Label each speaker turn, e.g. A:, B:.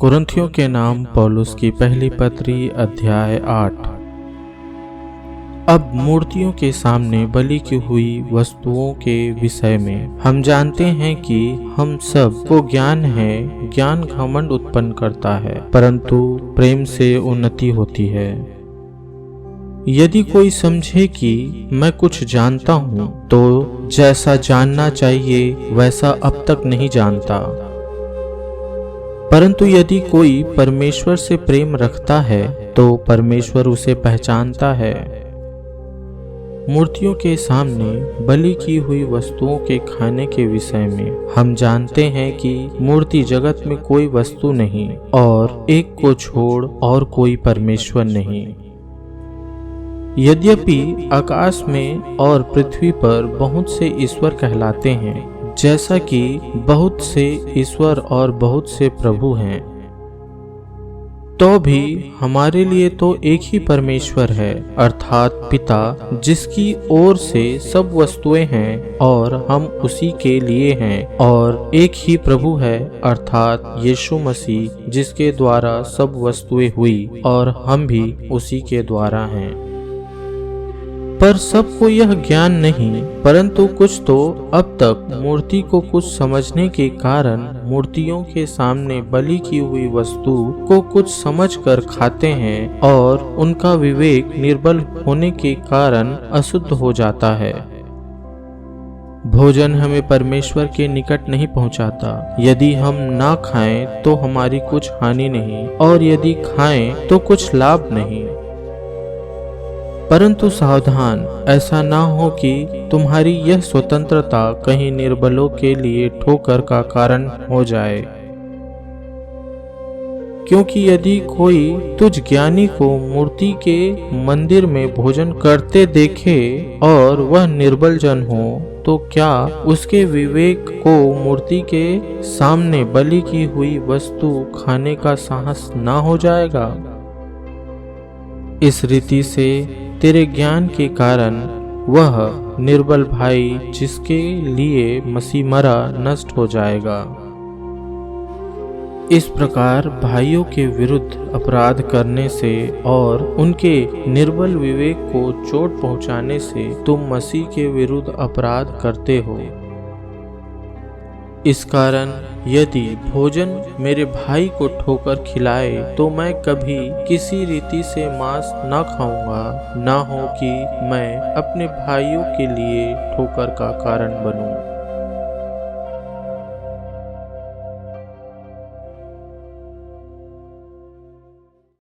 A: कुरिन्थियों के नाम पौलुस की पहली पत्री अध्याय 8। अब मूर्तियों के सामने बलि की हुई वस्तुओं के विषय में हम जानते हैं कि हम सब को ज्ञान है। ज्ञान घमंड उत्पन्न करता है, परंतु प्रेम से उन्नति होती है। यदि कोई समझे कि मैं कुछ जानता हूँ, तो जैसा जानना चाहिए वैसा अब तक नहीं जानता। परंतु यदि कोई परमेश्वर से प्रेम रखता है तो परमेश्वर उसे पहचानता है। मूर्तियों के सामने बलि की हुई वस्तुओं के खाने के विषय में हम जानते हैं कि मूर्ति जगत में कोई वस्तु नहीं और एक को छोड़ और कोई परमेश्वर नहीं। यद्यपि आकाश में और पृथ्वी पर बहुत से ईश्वर कहलाते हैं, जैसा कि बहुत से ईश्वर और बहुत से प्रभु हैं, तो भी हमारे लिए तो एक ही परमेश्वर है, अर्थात पिता, जिसकी ओर से सब वस्तुएं हैं और हम उसी के लिए हैं। और एक ही प्रभु है, अर्थात यीशु मसीह, जिसके द्वारा सब वस्तुएं हुई और हम भी उसी के द्वारा हैं। पर सबको यह ज्ञान नहीं, परंतु कुछ तो अब तक मूर्ति को कुछ समझने के कारण मूर्तियों के सामने बलि की हुई वस्तु को कुछ समझकर खाते हैं और उनका विवेक निर्बल होने के कारण अशुद्ध हो जाता है। भोजन हमें परमेश्वर के निकट नहीं पहुंचाता। यदि हम ना खाएं तो हमारी कुछ हानि नहीं, और यदि खाएं तो कुछ लाभ नहीं। परंतु सावधान, ऐसा ना हो कि तुम्हारी यह स्वतंत्रता कहीं निर्बलों के लिए ठोकर का कारण हो जाए। क्योंकि यदि कोई तुझ ज्ञानी को मूर्ति के मंदिर में भोजन करते देखे और वह निर्बल जन हो, तो क्या उसके विवेक को मूर्ति के सामने बलि की हुई वस्तु खाने का साहस ना हो जाएगा? इस रीति से तेरे ज्ञान के कारण वह निर्बल भाई जिसके लिए मसीह मरा नष्ट हो जाएगा। इस प्रकार भाइयों के विरुद्ध अपराध करने से और उनके निर्बल विवेक को चोट पहुंचाने से तुम मसीह के विरुद्ध अपराध करते हो। इस कारण यदि भोजन मेरे भाई को ठोकर खिलाए तो मैं कभी किसी रीति से मांस न खाऊंगा, ना हो कि मैं अपने भाइयों के लिए ठोकर का कारण बनूं।